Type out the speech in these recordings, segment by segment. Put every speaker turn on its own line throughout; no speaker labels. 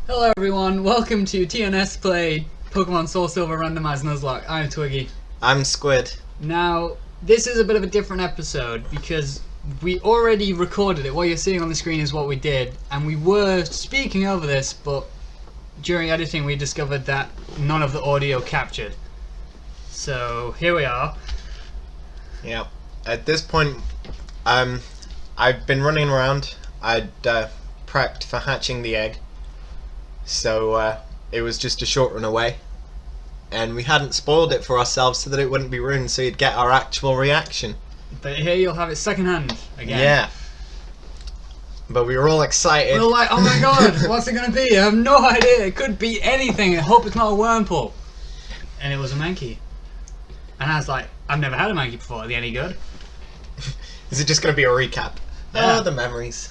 Hello everyone, welcome to TNS Play Pokemon Soul Silver Randomised Nuzlocke. I'm Twiggy.
I'm Squid.
Now, this is a bit of a different episode because we already recorded it. What you're seeing on the screen is what we did, and we were speaking over this, but during editing we discovered that none of the audio captured. So, here we are.
Yeah. At this point, I've been running around. I'd prepped for hatching the egg. So it was just a short run away, and we hadn't spoiled it for ourselves so that it wouldn't be ruined, so you'd get our actual reaction.
But here you'll have it secondhand again.
Yeah. But we were all excited.
We're like, oh my god, what's it gonna be? I have no idea. It could be anything. I hope it's not a Wurmple. And it was a Mankey. And I was like, I've never had a Mankey before. Are they any good?
Is it just going to be a recap?
Yeah.
Oh, the memories.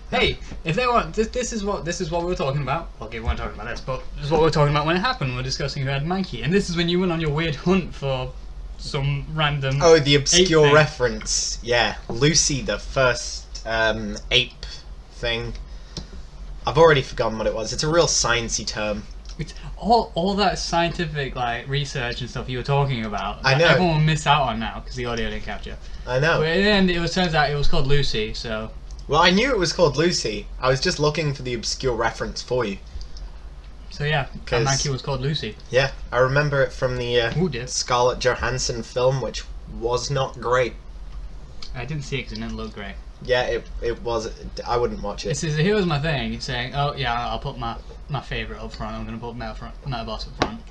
Hey, if they want, this is what we were talking about. Okay, we weren't talking about this, but this is what we were talking about when it happened. We were discussing who had Mankey, and this is when you went on your weird hunt for some random.
Oh, the obscure
ape
reference. Yeah, Lucy, the first ape thing. I've already forgotten what it was. It's a real sciencey term.
It's all that scientific like research and stuff you were talking about.
I know.
Everyone will miss out on now because the audio didn't capture.
I know.
But in the end, turns out it was called Lucy. So.
Well, I knew it was called Lucy. I was just looking for the obscure reference for you.
So yeah, that Mankey was called Lucy.
Yeah, I remember it from the
Ooh, dear.
Scarlett Johansson film, which was not great.
I didn't see it because it didn't look great.
Yeah, it was. I wouldn't watch it.
It says, here was my thing, saying, oh yeah, I'll put my favourite up front, I'm going to put Metaboss up front.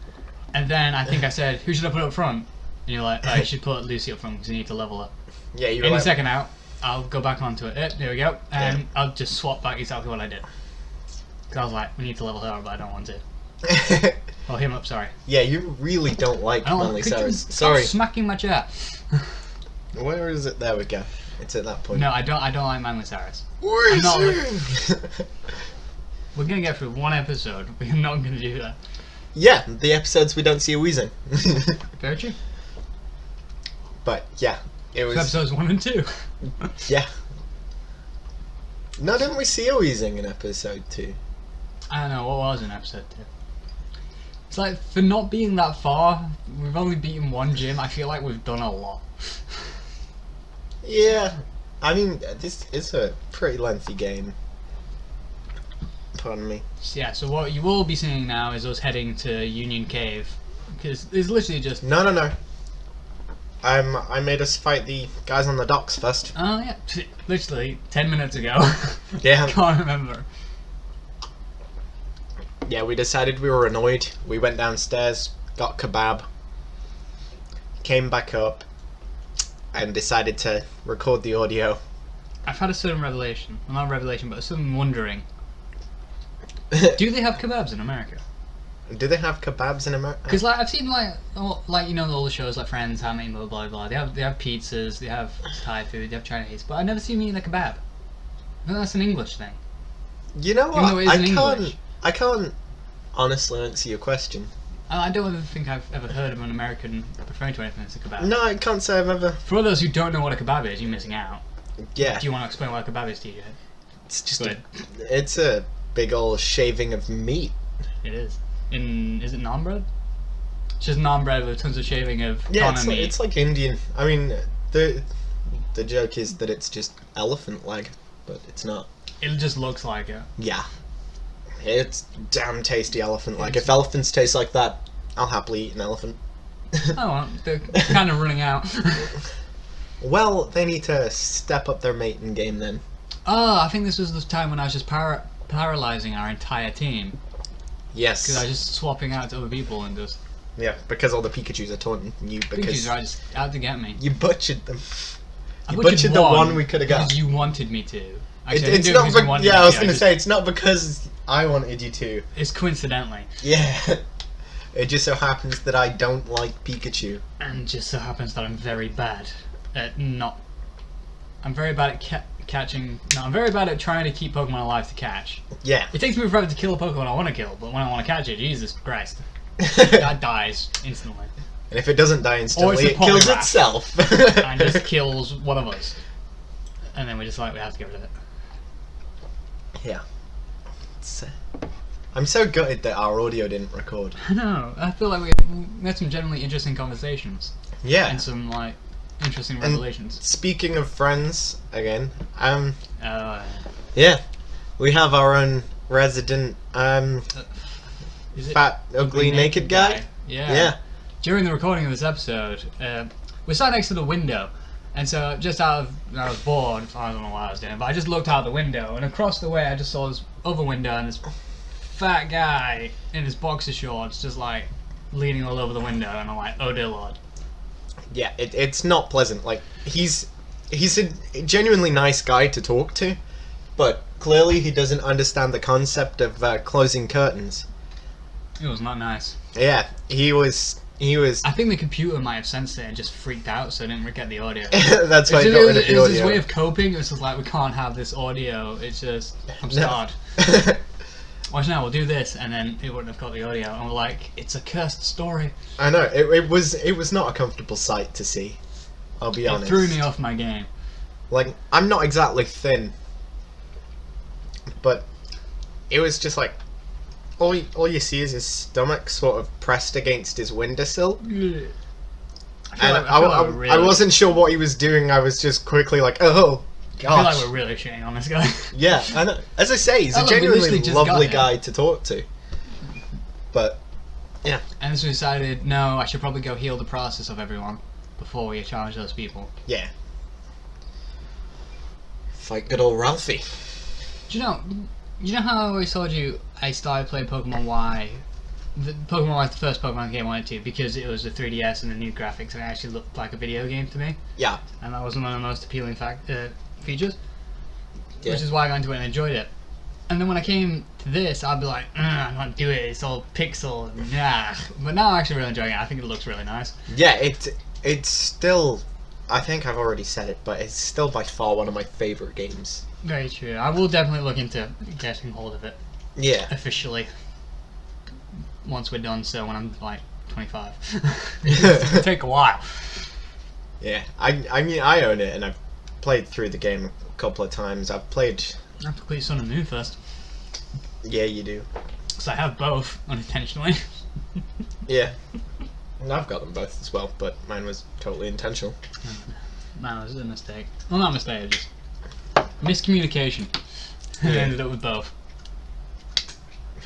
And then I think I said, who should I put up front? And you're like, oh, you should put Lucy up front because you need to level her.
Yeah, you were
Any
like,
second out, I'll go back onto it. There we go. And I'll just swap back exactly what I did. Because I was like, we need to level her, but I don't want to. Oh, him up, sorry.
Yeah, you really don't like Miley Cyrus.
Stop
Sorry.
smacking my chair.
Where is it? There we go. It's at that point.
No, I don't like Miley Cyrus.
We're
gonna get through one episode. We're not gonna do that.
Yeah, the episodes we don't see a wheezing.
Very true.
But yeah, it was.
So episodes 1 and 2.
Yeah. No, didn't we see a wheezing in episode 2?
I don't know, what was in episode 2? It's like, for not being that far, we've only beaten one gym, I feel like we've done a lot.
Yeah. I mean, this is a pretty lengthy game. Pardon me.
Yeah, so what you will be seeing now is us heading to Union Cave. Because it's literally just...
No. I made us fight the guys on the docks first.
Oh, yeah. Literally, 10 minutes ago.
Yeah.
Can't remember.
Yeah, we decided we were annoyed. We went downstairs, got kebab, came back up, and decided to record the audio.
I've had a sudden revelation. Well, not a revelation, but a sudden wondering. Do they have kebabs in America?
Do they have kebabs in America?
Because like I've seen all the shows like Friends, How I Met Your Mother, blah blah. They have pizzas, they have Thai food, they have Chinese, but I've never seen them eating a kebab. I think that's an English thing.
You know
Even though
what?
it is in English.
I can't honestly answer your question.
I don't ever think I've ever heard of an American referring to anything as a kebab.
No, I can't say I've ever.
For those who don't know what a kebab is, you're missing out.
Yeah.
Do you want to explain what a kebab is to you?
It's just it's a big old shaving of meat.
It is. Is it naan bread? It's just naan bread with tons of shaving of meat.
It's like Indian. I mean, the joke is that it's just elephant leg, but it's not.
It just looks like it.
Yeah. It's damn tasty elephant leg. If elephants taste like that, I'll happily eat an elephant.
Oh, well, they're kind of running out.
Well, they need to step up their mating game then.
Oh, I think this was the time when I was just paralysing our entire team.
Yes.
Because I was just swapping out to other people and just...
Yeah, because all the Pikachus are taunting you because...
Pikachus are just out to get me.
You butchered them.
I
You butchered the one we could have got.
Because you wanted me to. Actually,
It's not I was going to say, it's not because I wanted you to.
It's coincidentally.
Yeah. It just so happens that I don't like Pikachu.
And just so happens that I'm very bad at not... I'm very bad at catching... No, I'm very bad at trying to keep Pokemon alive to catch.
Yeah.
It takes me forever to kill a Pokemon I want to kill, but when I want to catch it, Jesus Christ. That dies instantly.
And if it doesn't die instantly, it kills itself.
And just kills one of us. And then we're just like, we have to get rid of it.
Yeah. It's I'm so gutted that our audio didn't record.
I know. I feel like we had some genuinely interesting conversations.
Yeah.
And some like interesting revelations.
Speaking of friends, again,
Yeah.
we have our own resident
Is it
fat, ugly, naked guy.
Yeah. During the recording of this episode, we sat next to the window, and so I was bored. I don't know what I was doing, but I just looked out the window, and across the way I just saw this other window and this fat guy in his boxer shorts just like leaning all over the window, and I'm like, oh dear lord.
Yeah, it's not pleasant. Like he's a genuinely nice guy to talk to, but clearly he doesn't understand the concept of closing curtains.
It was not nice.
Yeah, he was.
I think the computer might have sensed it and just freaked out, so it didn't get the audio.
That's why he got rid of the
It was his
audio.
way of coping. It was just like, we can't have this audio. It's just, I'm scarred. Watch now, we'll do this, and then it wouldn't have got the audio. And we're like, it's a cursed story.
I know, it was not a comfortable sight to see. I'll be honest.
It threw me off my game.
Like, I'm not exactly thin, but it was just like, all you see is his stomach sort of pressed against his windowsill. I wasn't sure what he was doing. I was just quickly like, oh, gosh.
I feel like we're really shitting on this guy.
Yeah, I know. As I say, he's a genuinely lovely guy to talk to. But, yeah.
And so we decided, no, I should probably go heal the process of everyone before we challenge those people.
Yeah. Fight good old Ralphie.
Do you know how I always told you I started playing Pokemon Y? Pokemon Y was the first Pokemon game I wanted to because it was the 3DS and the new graphics and it actually looked like a video game to me.
Yeah.
And that was one of the most appealing features.
Yeah.
Which is why I got into it and enjoyed it. And then when I came to this, I'd be like, I can't do it, it's all pixel, nah. But now I'm actually really enjoying it. I think it looks really nice.
Yeah, it's still, I think I've already said it, but it's still by far one of my favourite games.
Very true. I will definitely look into getting hold of it.
Yeah.
Officially. Once we're done, so when I'm like 25. It'll take a while.
Yeah, I mean, I own it and I've played through the game a couple of times. I've played...
I have to complete Sun and Moon first.
Yeah, you do.
So I have both, unintentionally.
Yeah. And I've got them both as well, but mine was totally intentional.
No, it was a mistake. Well, not a mistake, just miscommunication. I ended up with both.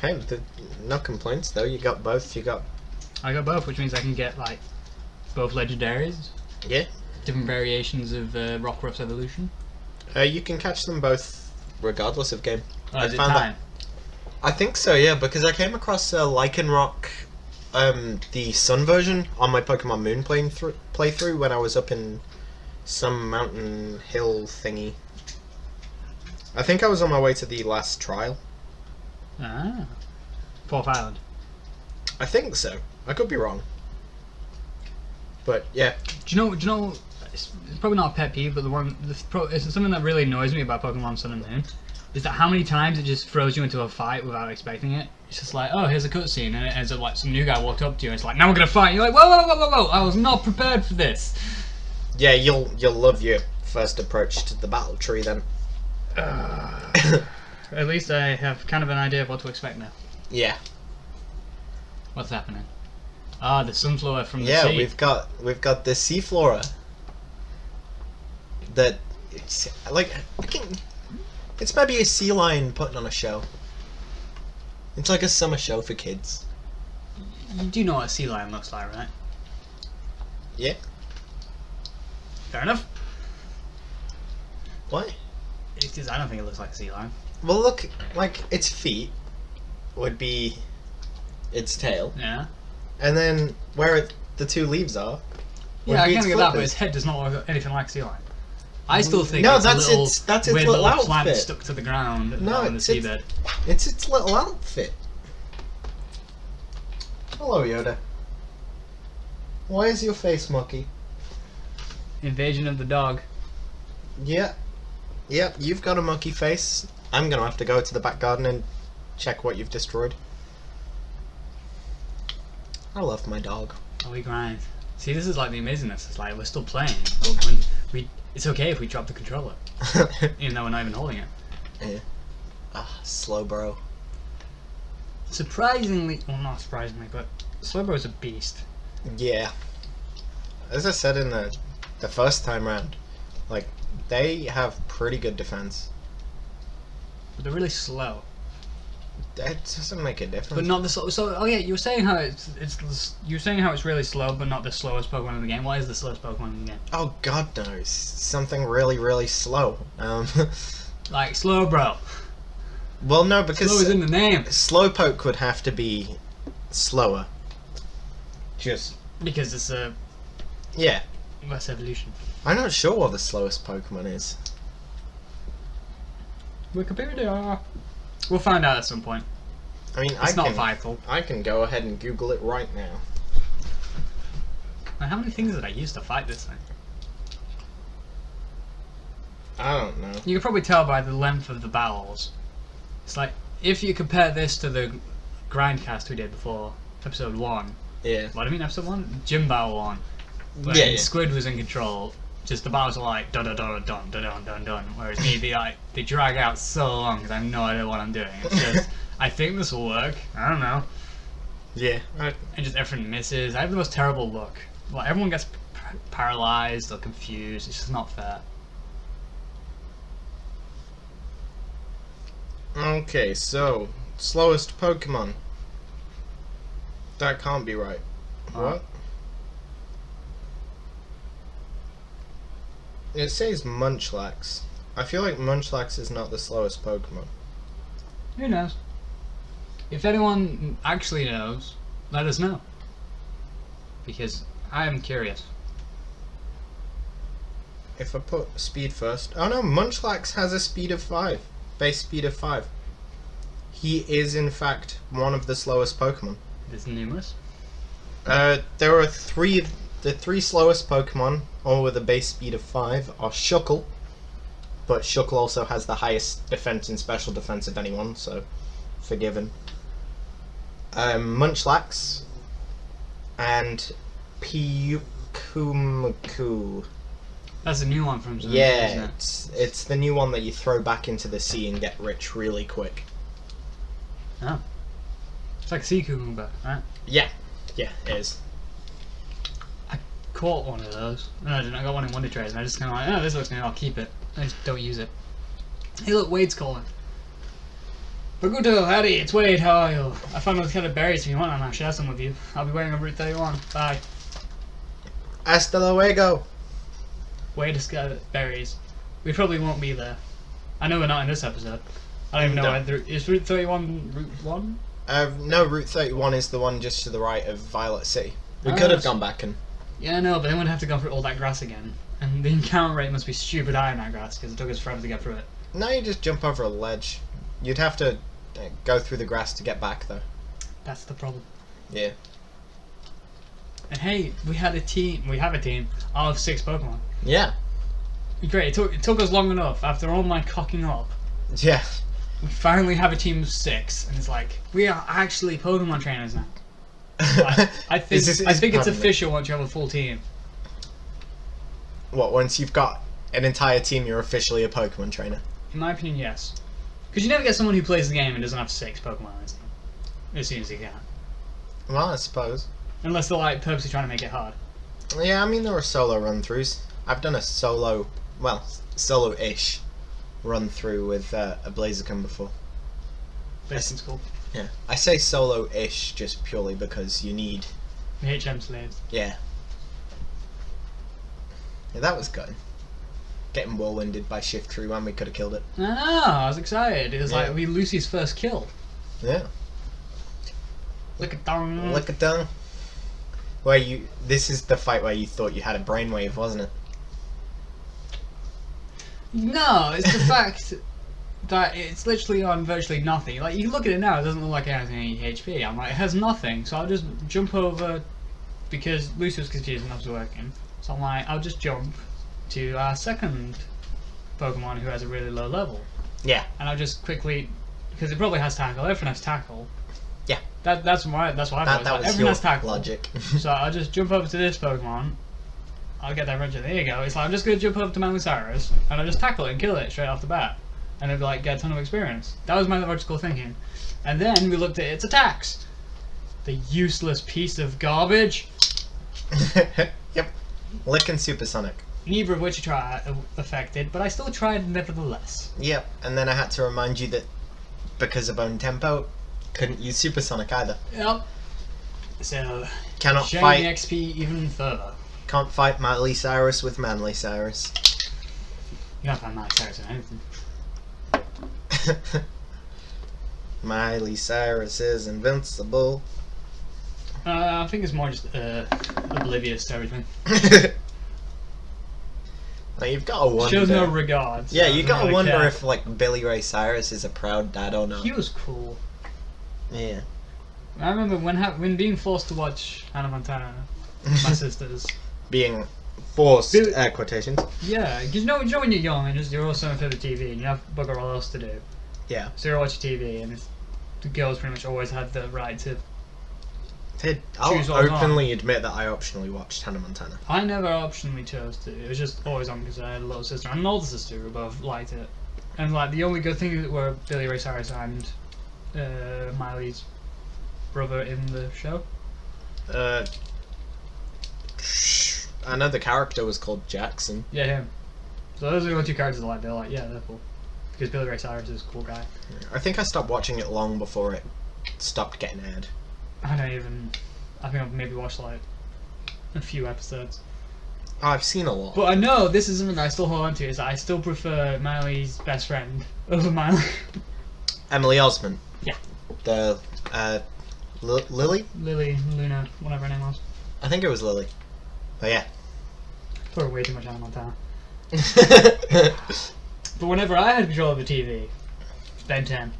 Hey, no complaints though. You got both.
I got both, which means I can get like both legendaries.
Yeah.
Different variations of Rockruff's evolution.
You can catch them both regardless of game.
Oh, is it time?
I think so, yeah, because I came across Lycanroc, the Sun version, on my Pokemon Moon playthrough when I was up in some mountain hill thingy. I think I was on my way to the last trial.
Ah. Fourth Island.
I think so. I could be wrong. But, yeah.
Do you know, it's probably not a pet peeve, but it's something that really annoys me about Pokemon Sun and Moon, is that how many times it just throws you into a fight without expecting it. It's just like, oh, here's a cutscene, and it ends up like some new guy walked up to you, and it's like, now we're gonna fight. And you're like, whoa, I was not prepared for this.
Yeah, you'll love your first approach to the battle tree then.
At least I have kind of an idea of what to expect now.
Yeah.
What's happening? Ah, the sunflower from the sea.
Yeah, we've got the sea flora. That it's like it's maybe a sea lion putting on a show. It's like a summer show for kids.
You do know what a sea lion looks like, right?
Yeah.
Fair enough.
Why?
Because I don't think it looks like a sea lion.
Well, look, like its feet would be its tail.
Yeah.
And then where the two leaves are.
Yeah, I can't get that, but its head does not look anything like a sea lion. I still think
no,
it's
that's
a little,
its
weird
little
little plant
outfit.
stuck to the ground
No,
on the seabed.
It's its little outfit. Hello, Yoda. Why is your face mucky?
Invasion of the dog.
Yeah. Yep, you've got a mucky face. I'm gonna have to go to the back garden and check what you've destroyed. I love my dog.
Oh, we grind. See, this is like the amazingness. It's like we're still playing, but it's okay if we drop the controller, even though we're not even holding it.
Yeah. Ah, slow bro.
Surprisingly, well, not surprisingly, but Slowbro's a beast.
Yeah. As I said in the first time round, like, they have pretty good defense.
But they're really slow.
That doesn't make a difference.
But not the slow. So, oh yeah, you were saying how you're saying how it's really slow, but not the slowest Pokemon in the game. What is the slowest Pokemon in the game?
Oh God knows. Something really, really slow.
Like Slowbro.
Well, no, because
Slow is in the name.
Slowpoke would have to be slower. Just
Because it's a
yeah.
less evolution.
I'm not sure what the slowest Pokemon is.
Wikipedia. We'll find out at some point.
I mean,
It's not vital.
I can go ahead and Google it right now.
Like, how many things did I use to fight this thing?
I don't know.
You can probably tell by the length of the battles. It's like, if you compare this to the grindcast we did before, episode 1.
Yeah.
What do you mean, episode 1? Gym Battle 1. When
Yeah.
Squid was in control. Just the battles are like dun dun dun dun dun dun dun dun. Whereas me, they drag out so long because I have no idea what I'm doing. It's just, I think this will work. I don't know.
Yeah. Right.
And just everything misses. I have the most terrible luck. Well, everyone gets paralyzed or confused. It's just not fair.
Okay, so slowest Pokemon. That can't be right. What? It says Munchlax. I feel like Munchlax is not the slowest Pokemon.
Who knows? If anyone actually knows, let us know. Because I am curious.
If I put speed first. Oh no, Munchlax has a speed of 5. Base speed of 5. He is in fact one of the slowest Pokemon.
There's numerous.
There are three. The 3 slowest Pokemon, all with a base speed of 5, are Shuckle. But Shuckle also has the highest defense and special defense of anyone, so forgiven. Munchlax and Pyukumuku.
That's a new one from Zoom,
Yeah,
isn't it?
it's the new one that you throw back into the sea and get rich really quick.
Oh. It's like a sea cucumber, right?
Yeah, it is.
Caught one of those. No, I didn't. I got one in Wonder Trades, and I just kind of like, oh, this looks new, I'll keep it. I just don't use it. Hey, look, Wade's calling. Baguto, howdy, it's Wade, how are you? I found those kind of berries if you want them, I'll share some with you. I'll be waiting on Route 31. Bye.
Hasta luego!
Wade has got berries. We probably won't be there. I know we're not in this episode. I don't even know
No.
whether. Is Route 31 Route 1?
No, Route 31 is the one just to the right of Violet City. We
Oh,
could have
yes.
gone back and...
Yeah, no, but then we'd have to go through all that grass again. And the encounter rate must be stupid high in that grass, because it took us forever to get through it.
No, you just jump over a ledge. You'd have to go through the grass to get back, though.
That's the problem.
Yeah.
And hey, we have a team of 6 Pokemon.
Yeah.
Great, it took us long enough, after all my cocking up,
Yeah.
we finally have a team of 6, and it's like, we are actually Pokemon trainers now. I think it's official once you have a full team.
What, once you've got an entire team, you're officially a Pokemon trainer?
In my opinion, yes. Because you never get someone who plays the game and doesn't have 6 Pokemon on his team. As soon as he can.
Well, I suppose.
Unless they're like purposely trying to make it hard.
Yeah, I mean, there are solo run-throughs. I've done a solo-ish run-through with a Blaziken before.
Basically, cool.
Yeah. I say solo-ish just purely because you need...
The HM slaves.
Yeah. Yeah, that was good. Getting whirlwinded by Shiftry when we could have killed it.
I know, I was excited. It was
Yeah.
like we Lucy's first kill.
Yeah.
Look at that.
Look at that. This is the fight where you thought you had a brainwave, wasn't it?
No, it's the fact that it's literally on virtually nothing. Like, you look at it now, it doesn't look like it has any HP. I'm like, it has nothing, so I'll just jump over, because Lucy was confused and I was working. So I'm like, I'll just jump to our second Pokemon who has a really low level.
Yeah.
And I'll just quickly, because it probably has tackle, everyone has tackle.
Yeah.
That's why I've always
That
like,
was
everyone
your
has tackle.
logic.
So I'll just jump over to this Pokemon. I'll get that Ranger. There you go. It's like I'm just gonna jump over to Manlisarus and I'll just tackle it and kill it straight off the bat, and it'll be like get a ton of experience. That was my logical thinking. And then we looked at its attacks. The useless piece of garbage.
Yep. Lick and Supersonic.
Neither of which affected, but I still tried nevertheless.
Yep. And then I had to remind you that because of own tempo, couldn't use Supersonic either.
Yep. So,
Cannot
sharing
fight.
the XP even further.
Can't fight Miley Cyrus with Manly Cyrus.
You don't find Miley Cyrus in anything.
Miley Cyrus is invincible.
I think it's more just oblivious to everything.
Like, you've got to wonder.
Shows no regards.
Yeah, you got to
really
wonder
care.
if like Billy Ray Cyrus is a proud dad or not.
He was cool.
Yeah.
I remember when being forced to watch Hannah Montana with my sisters.
Being forced,
Billy-
air quotations.
Yeah, because you know when you're young and you're also in front of the TV and you have bugger all else to do.
Yeah.
So you're watching TV and the girls pretty much always had the right to.
I'll
Choose what was
openly admit that I optionally watched Hannah Montana.
I never optionally chose to. It was just always on because I had a little sister and an older sister who both liked it. And like the only good things were Billy Ray Cyrus and Miley's brother in the show.
I know the character was called Jackson.
Yeah, him. So those are the only two characters I like. They're like, yeah, they're cool. Because Billy Ray Cyrus is a cool guy.
I think I stopped watching it long before it stopped getting aired.
I think I've maybe watched like a few episodes.
Oh, I've seen a lot.
But I know this is something that I still hold on to, is that I still prefer Miley's best friend over Miley.
Emily Osment.
Yeah.
The Lily?
Lily, Luna, whatever her name was.
I think it was Lily. But yeah.
Probably way too much Hannah Montana. But whenever I had control of the TV, Ben 10.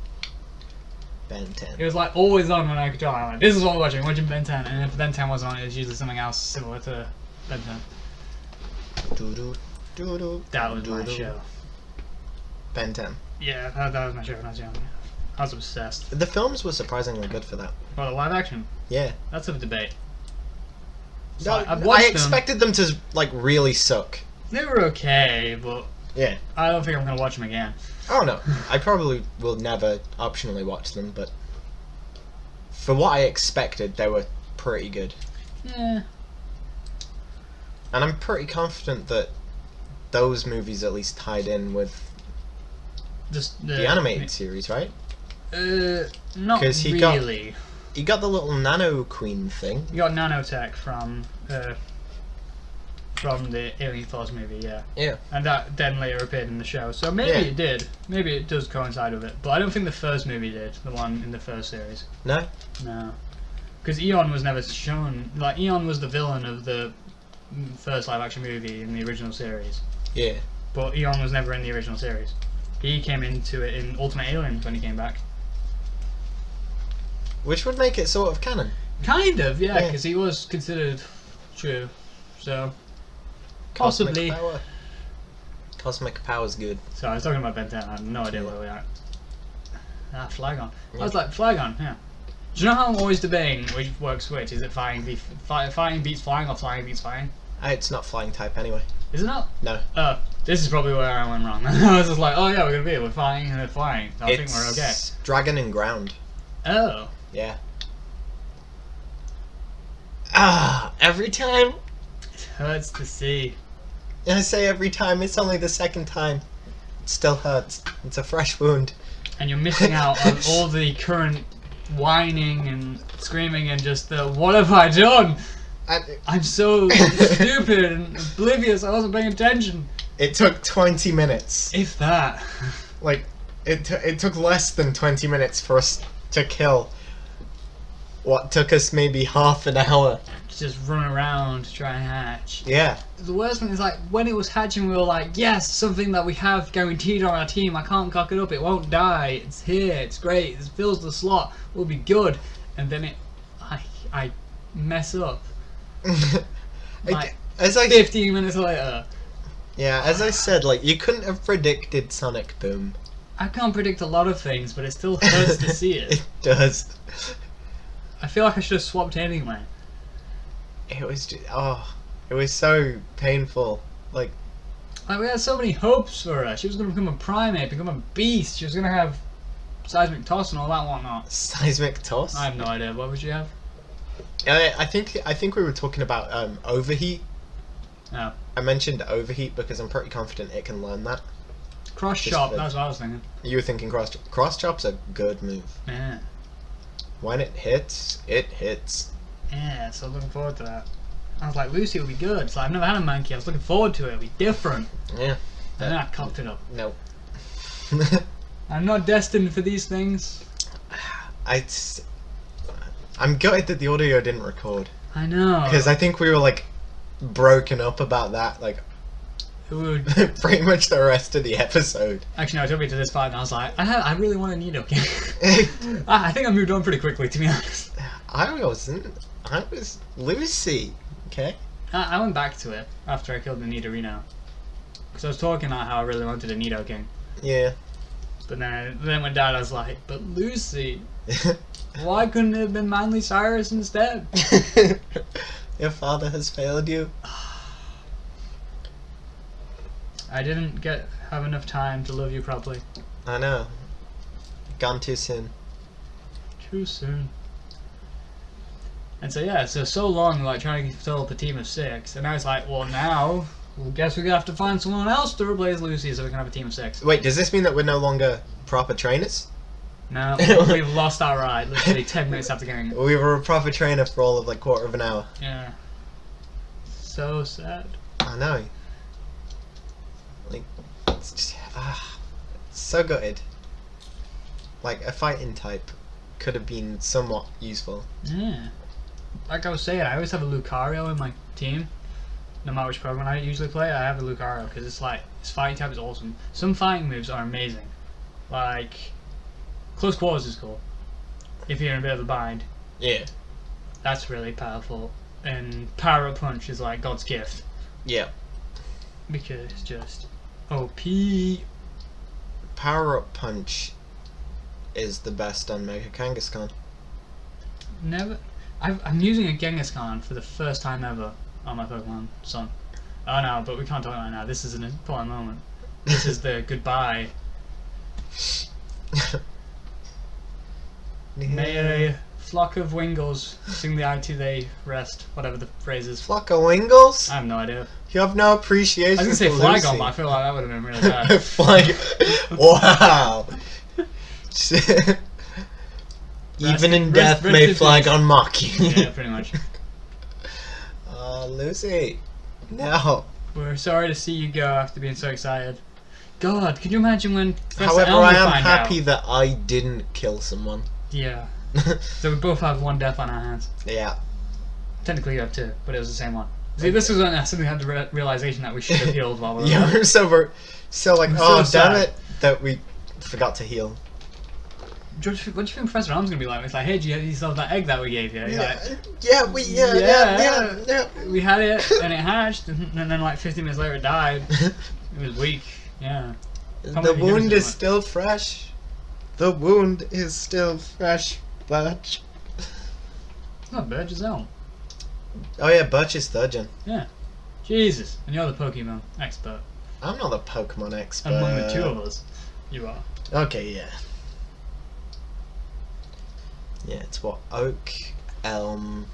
Ben 10.
It was like always on when I could control it. I'm like, this is what we're watching Ben 10. And if Ben 10 wasn't on, it was usually something else similar to Ben 10. That was my show.
Ben 10.
Yeah, that was my show when I was young. I was obsessed.
The films were surprisingly good for that.
Well, the live action,
Yeah.
that's up for debate. So
No,
I've watched
I
them.
expected them to like really suck.
They were okay, but
Yeah.
I don't think I'm going to watch them again.
Oh no, I probably will never optionally watch them, but for what I expected, they were pretty good.
Yeah.
And I'm pretty confident that those movies at least tied in with
Just
the animated series, right?
Not
'Cause he got-
really.
You got the little Nano Queen thing.
You got nanotech from the Alien Force movie, yeah.
Yeah.
And that then later appeared in the show. So maybe
Yeah.
it did. Maybe it does coincide with it. But I don't think the first movie did, the one in the first series.
No?
No. Because Eon was never shown. Like, Eon was the villain of the first live action movie in the original series.
Yeah.
But Eon was never in the original series. He came into it in Ultimate Alien when he came back.
Which would make it sort of canon.
Kind of, yeah,
Yeah.
because he was considered true. So, possibly.
Cosmic power. Cosmic power's good.
So I was talking about Ben 10, I had no idea where we are. Ah, Flygon.
Yeah.
I was like, Flygon, yeah. Do you know how I'm always debating which works which? Is it fighting beats flying or flying beats fighting?
It's not flying type anyway.
Is it not?
No.
Oh, this is probably where I went wrong. I was just like, oh yeah, we're gonna be, we're flying and they're flying. I think we're okay.
Dragon and ground.
Oh.
Yeah. Ah, every time.
It hurts to see.
I say every time, it's only the second time. It still hurts. It's a fresh wound.
And you're missing out on all the current whining and screaming and just the, what have I done? I'm so stupid and oblivious, I wasn't paying attention.
It took 20 minutes.
If that.
Like, it took less than 20 minutes for us to kill what took us maybe half an hour.
Just run around to try and hatch.
Yeah.
The worst thing is, like, when it was hatching, we were like, yes, something that we have guaranteed on our team. I can't cock it up. It won't die. It's here. It's great. It fills the slot. We'll be good. And then I mess up. Like,
as I
15 minutes later.
Yeah, as I said, like, you couldn't have predicted Sonic Boom.
I can't predict a lot of things, but it still hurts to see it.
It does.
I feel like I should have swapped anyway.
It was just, it was so painful. Like
we had so many hopes for her. She was going to become a primate, become a beast. She was going to have seismic toss and all that whatnot.
Seismic toss?
I have no idea. What would you have?
I think we were talking about overheat.
Oh.
I mentioned overheat because I'm pretty confident it can learn that.
Cross chop, that's what I was thinking.
You were thinking cross chop's a good move.
Yeah.
When it hits, it hits.
Yeah, so looking forward to that. I was like, Lucy will be good. It's like, I've never had a monkey. I was looking forward to it. It'll be different.
Yeah.
And then I cocked it up.
No.
I'm not destined for these things.
I'm gutted that the audio didn't record.
I know.
Because I think we were like broken up about that, like pretty much the rest of the episode.
Actually, no, it took me to this part and I was like, I really want a Nidoking. I think I moved on pretty quickly, to be honest.
I was Lucy. Okay.
I went back to it after I killed the Nidorino. Because I was talking about how I really wanted a Nidoking.
Yeah.
But then when Dad was like, but Lucy, why couldn't it have been Manly Cyrus instead?
Your father has failed you.
I didn't have enough time to love you properly.
I know. Gone too soon.
Too soon. And so yeah, so long like trying to fill up a team of 6, and now it's like, well now, guess we're gonna have to find someone else to replace Lucy so we can have a team of 6.
Wait, does this mean that we're no longer proper trainers?
No, we've lost our ride literally 10 minutes after getting it.
We were a proper trainer for all of like quarter of an hour.
Yeah. So sad.
I know. Like, it's just, so gutted. Like, a fighting type could have been somewhat useful.
Yeah. Like I was saying, I always have a Lucario in my team. No matter which Pokemon I usually play, I have a Lucario because it's like, its fighting type is awesome. Some fighting moves are amazing. Like, Close Quarters is cool. If you're in a bit of a bind.
Yeah.
That's really powerful. And Power Up Punch is like God's gift.
Yeah.
Because it's just OP.
Power Up Punch is the best on Mega Kangaskhan.
Never. I'm using a Genghis-Khan for the first time ever on my Pokemon Sun. Oh no, but we can't talk about it now. This is an important moment. This is the goodbye. May a flock of Wingles sing the eye to they rest, whatever the phrase is.
Flock of Wingles?
I have no idea.
You have no appreciation.
I was gonna say
for
Flygon,
Lucy.
but I feel like that would have been really bad.
Wow. Even in death may Flygon mock you.
Yeah, pretty much.
Lucy. No.
We're sorry to see you go after being so excited. God, could you imagine when Professor
However,
Elm
I
would
am
find
happy
out?
that I didn't kill someone.
Yeah. So we both have 1 death on our hands.
Yeah.
Technically you have 2, but it was the same one. See, this was when I suddenly had the realization that we should have healed while we were
Yeah, I'm so like,
I'm
oh
so
damn
sad.
it, that we forgot to heal.
What do you think Professor Elm's gonna be like? It's like, hey, do you still have that egg that we gave you? You're like,
Yeah.
we had it, and it hatched, and then like 15 minutes later it died. It was weak, yeah.
The wound is still fresh. The wound is still fresh, Birch.
It's not Birch, it's Elm.
Oh yeah, Birch is 3rd gen.
Yeah. Jesus. And you're the Pokemon expert.
I'm not a Pokemon expert.
Among the 2 of us, you are.
Okay, yeah. Yeah, it's what? Oak, Elm,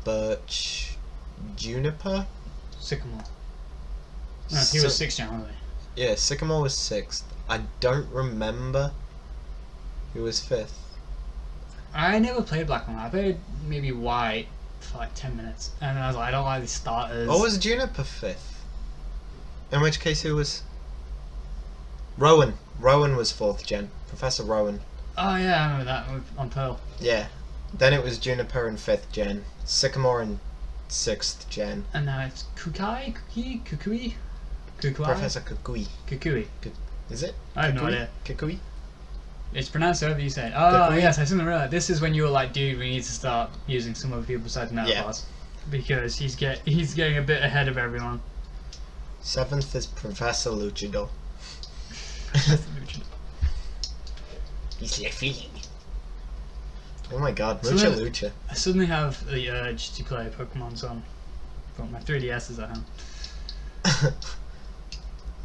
Birch, Juniper?
Sycamore. No, he was 6th gen, wasn't he?
Yeah, Sycamore was 6th. I don't remember who was 5th.
I never played Black and White. I played maybe White for like 10 minutes. And I was like, I don't like these starters.
Or was Juniper 5th? In which case who was... Rowan. Rowan was 4th gen. Professor Rowan.
Oh yeah, I remember that on Pearl.
Yeah. Then it was Juniper in 5th gen. Sycamore in 6th gen.
And now it's Kukui? Kukui?
Professor Kukui.
Kukui.
Is it?
I have no idea.
Kukui?
It's pronounced however you say it. Oh
Kukui?
yes, I suddenly realized. This is when you were like, dude, we need to start using some other people besides Metapause. Because he's getting a bit ahead of everyone.
7th is Professor Luchador. He's laughing. Oh my god, Mucha Lucha.
I suddenly have the urge to play Pokemon Sun. But my 3DS is at home.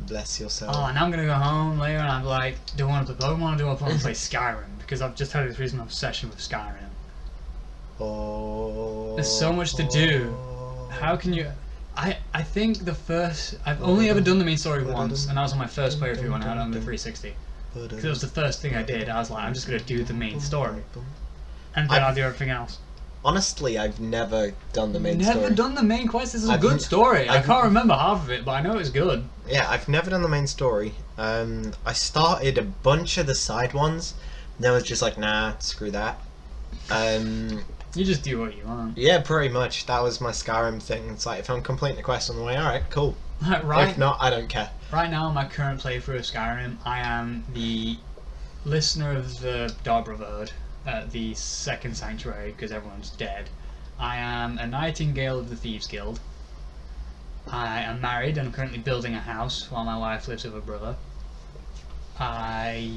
Bless yourself.
Oh, now I'm gonna go home later and I'm like, do I want to play Pokemon or do I want to play Skyrim? Because I've just had this recent obsession with Skyrim.
Oh.
There's so much to do. How can you... I think I've only ever done the main story once, and that was on my first playthrough when I had it on the 360. Because it was the first thing I did. I was like, I'm just gonna do the main story. And then I'll do everything else.
Honestly, I've never done the main story.
Never done the main quest. This is a good story. I can't remember half of it, but I know it's good.
Yeah, I've never done the main story. I started a bunch of the side ones. And I was just like, nah, screw that.
You just do what you want.
Yeah, pretty much. That was my Skyrim thing. It's like, if I'm completing the quest on the way, alright, cool. If not, I don't care.
Right now, my current playthrough of Skyrim, I am the listener of the Dark Brotherhood at the second sanctuary because everyone's dead. I am a nightingale of the Thieves Guild. I am married and I'm currently building a house while my wife lives with her brother. I've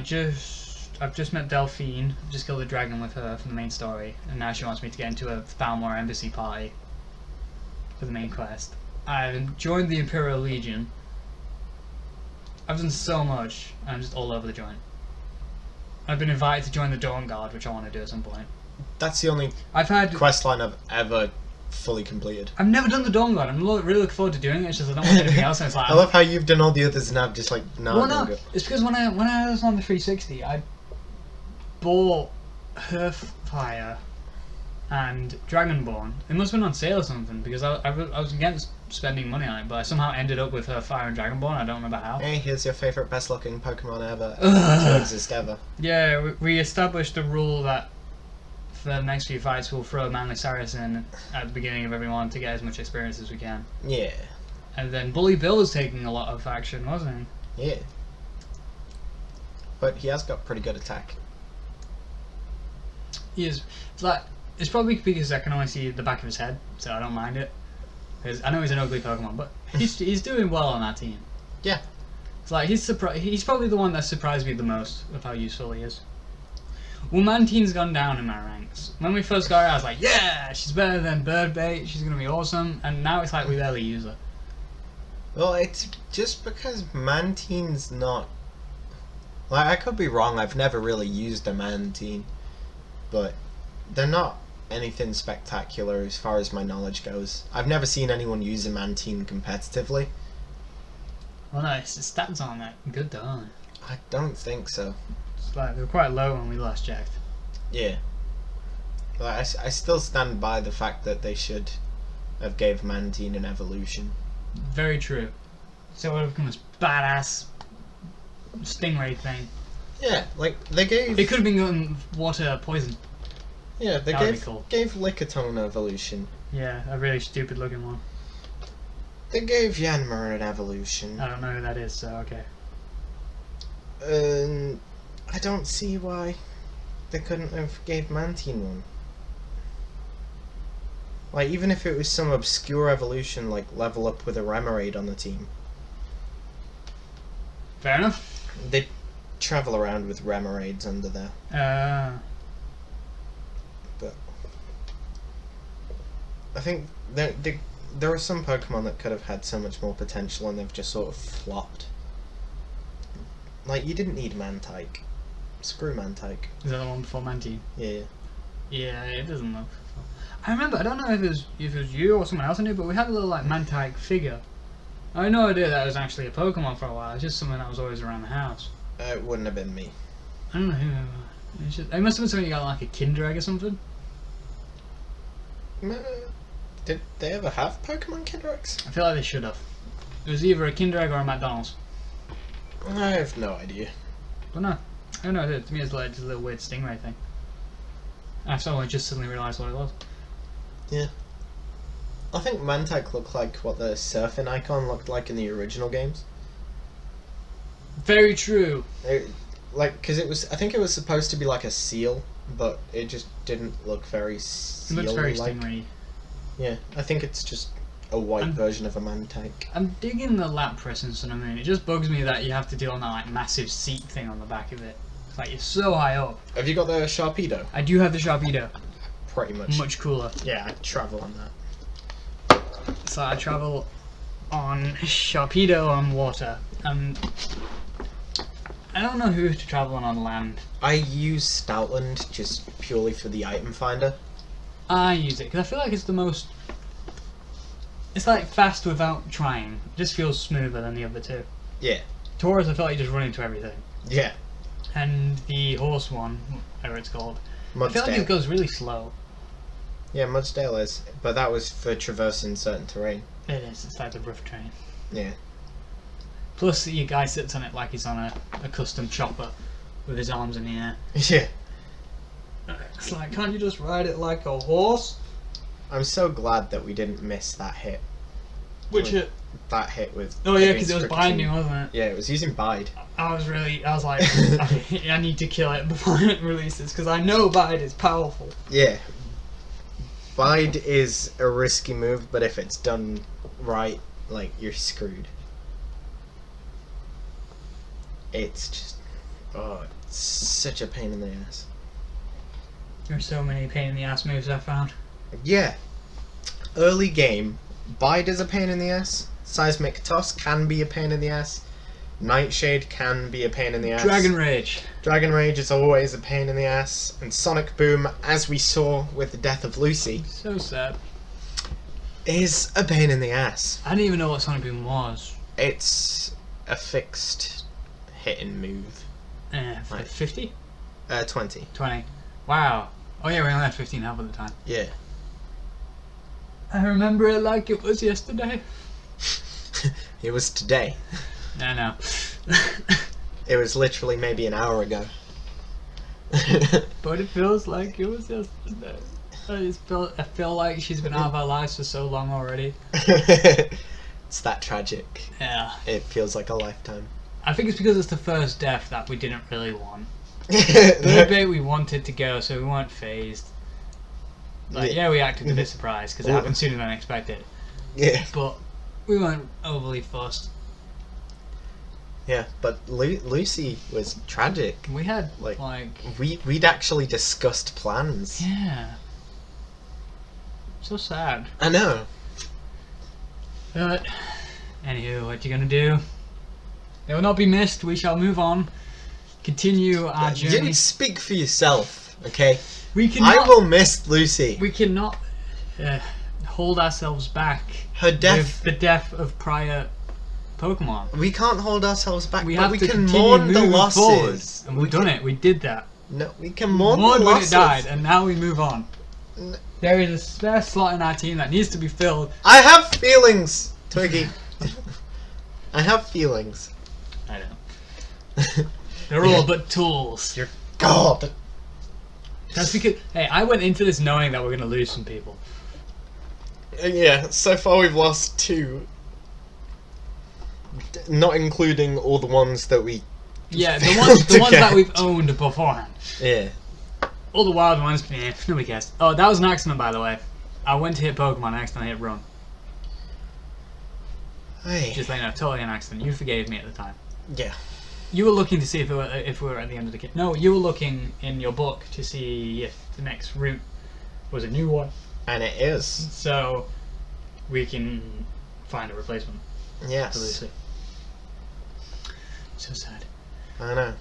just met Delphine, just killed a dragon with her from the main story, and now she wants me to get into a Falmore embassy party for the main quest. I've joined the Imperial Legion. I've done so much, and I'm just all over the joint. I've been invited to join the Dawn Guard, which I want to do at some point.
That's the only quest line I've ever fully completed.
I've never done the Dawn Guard. I'm really looking forward to doing it. It's just I don't want anything else. And it's like
I love how you've done all the others and I've just like no.
It's because when I was on the 360, I bought Hearthfire and Dragonborn. It must have been on sale or something because I was against spending money on it, but I somehow ended up with Hearthfire and Dragonborn. I don't remember how.
Hey, here's your favourite best looking Pokemon ever to exist ever.
Yeah, we established the rule that for the next few fights we'll throw Manly Saracen at the beginning of every one to get as much experience as we can.
Yeah.
And then Bully Bill was taking a lot of action, wasn't
he? Yeah. But he has got pretty good attack.
He is. It's probably because I can only see the back of his head, so I don't mind it. Because I know he's an ugly Pokemon, but he's doing well on that team.
Yeah.
It's like he's probably the one that surprised me the most of how useful he is. Well, Mantine's gone down in my ranks. When we first got her, I was like, yeah, she's better than Birdbait, she's gonna be awesome, and now it's like we barely use her.
Well, it's just because Mantine's not... Like, I could be wrong, I've never really used a Mantine, but they're not anything spectacular as far as my knowledge goes. I've never seen anyone use a Mantine competitively.
Well, no, it's the stats aren't that good though, aren't they?
I don't think so.
It's like, they were quite low when we last checked.
Yeah. Like, I still stand by the fact that they should have gave Mantine an evolution.
Very true. So it would have become this badass stingray thing.
Yeah, like, they gave...
It could have been gotten water poison.
Yeah, they gave Lickitung an evolution.
Yeah, a really stupid looking one.
They gave Yanma an evolution.
I don't know who that is, so okay.
I don't see why they couldn't have gave Mantine one. Like, even if it was some obscure evolution, like level up with a Remoraid on the team.
Fair enough.
They travel around with Remoraids under there. But I think there are some Pokemon that could have had so much more potential and they've just sort of flopped. Like, you didn't need Mantike. Screw Mantike.
Is that the one before Mantine?
Yeah.
Yeah, it doesn't look... I remember, I don't know if it was you or someone else I knew, but we had a little like Mantike figure. I had no idea that was actually a Pokemon for a while. It's just something that was always around the house.
It wouldn't have been me.
I don't know who. It must have been something you got like a Kinder Egg or something.
Did they ever have Pokemon Kinder Eggs?
I feel like they should have. It was either a Kinder Egg or a McDonald's.
I have no idea.
But no, I don't know. To me, it's like just a little weird stingray thing. I just suddenly realised what it was.
Yeah. I think Mantike looked like what the surfing icon looked like in the original games.
Very true.
Because I think it was supposed to be like a seal, but it just didn't look very seal-like.
It looks very stingray.
Yeah, I think it's just a white version of a Mantike.
I'm digging the lap presence on the moon. It just bugs me that you have to do on that like massive seat thing on the back of it. It's like you're so high up.
Have you got the Sharpedo?
I do have the Sharpedo.
Pretty much.
Much cooler.
Yeah, I travel on that.
So I travel on Sharpedo on water. I don't know who to travel on land.
I use Stoutland just purely for the item finder.
I use it because I feel like it's the most. It's like fast without trying. It just feels smoother than the other two.
Yeah.
Taurus, I feel like you just run into everything.
Yeah.
And the horse one, whatever it's called, I feel like
Mudsdale.
it goes really slow.
Yeah, Mudsdale is, but that was for traversing certain terrain.
It is. It's like the rough terrain.
Yeah.
Plus, your guy sits on it like he's on a custom chopper with his arms in the air.
Yeah.
It's like, can't you just ride it like a horse?
I'm so glad that we didn't miss that hit.
Which
With-
hit?
That hit with.
Oh yeah, because
against
it was
Cricket
binding,
Team.
wasn't it?
Yeah, it was using Bide.
I was like, I need to kill it before it releases, because I know Bide is powerful.
Yeah. Bide is a risky move, but if it's done right, like, you're screwed. It's just. Oh, it's such a pain in the ass.
There's so many pain in the ass moves I found.
Yeah. Early game, Bide is a pain in the ass. Seismic Toss can be a pain in the ass. Nightshade can be a pain in the ass.
Dragon Rage.
Dragon Rage is always a pain in the ass. And Sonic Boom, as we saw with the death of Lucy,
So sad.
is a pain in the ass.
I didn't even know what Sonic Boom was.
It's a fixed hit and move. Right.
50?
20.
20. Wow. Oh yeah, we only had 15 health at the time.
Yeah.
I remember it like it was yesterday.
It was today.
No.
It was literally maybe an hour ago.
But it feels like it was yesterday. I feel like she's been out of our lives for so long already.
It's that tragic.
Yeah.
It feels like a lifetime.
I think it's because it's the first death that we didn't really want. Third bait we wanted to go, so we weren't phased. Like, yeah, we acted a bit surprised because it happened sooner than expected.
Yeah.
But we weren't overly fussed.
Yeah, but Lucy was tragic.
We had,
Like,
like
We'd actually discussed plans.
yeah. So sad.
I know.
But, anywho, what you gonna do? They will not be missed. We shall move on. Continue our journey.
You speak for yourself, okay?
We cannot.
I will miss Lucy.
We cannot hold ourselves back.
Her death.
With the death of prior Pokemon.
We can't hold ourselves back,
We
but
have
we
to
can
continue
mourn the
moving
losses.
forward. And we've done it. We did that.
No, we can mourn the
Mourned when
losses.
it died, and now we move on.
N-
There is a spare slot in our team that needs to be filled.
I have feelings, Twiggy. I have feelings.
I know. They're all but tools.
You're God.
That's because, hey, I went into this knowing that we're going to lose some people.
Yeah, so far we've lost 2. Not including all the ones that we...
Yeah, the
failed
ones
to
that
get.
we've owned beforehand.
Yeah.
All the wild ones, nobody cares. Oh, that was an accident, by the way. I went to hit Pokemon, and accidentally hit Run.
Hey.
Just like, no, totally an accident. You forgave me at the time.
Yeah.
You were looking to see if we were at the end of the game. No, you were looking in your book to see if the next route was a new one.
And it is.
So, we can find a replacement for
Yes.
Lucy. So sad.
I know.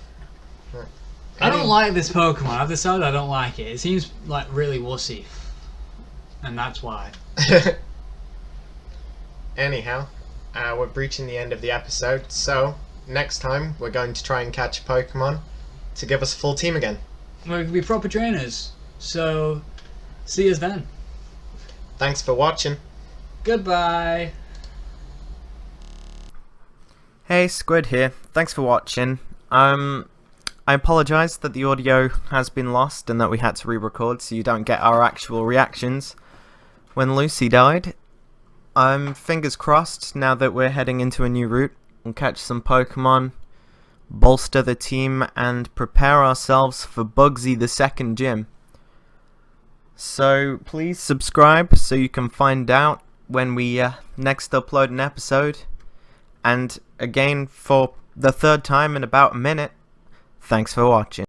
I don't like this Pokemon. I've decided I don't like it. It seems like really wussy. And that's why.
Anyhow, we're breaching the end of the episode, so next time we're going to try and catch a Pokemon to give us a full team again.
We're going to be proper trainers. So, see us then.
Thanks for watching.
Goodbye.
Hey, Squid here. Thanks for watching. I apologise that the audio has been lost and that we had to re-record so you don't get our actual reactions when Lucy died. Fingers crossed now that we're heading into a new route. We'll catch some Pokemon, bolster the team, and prepare ourselves for Bugsy the Second Gym. So please subscribe so you can find out when we next upload an episode. And again, for the third time in about a minute, thanks for watching.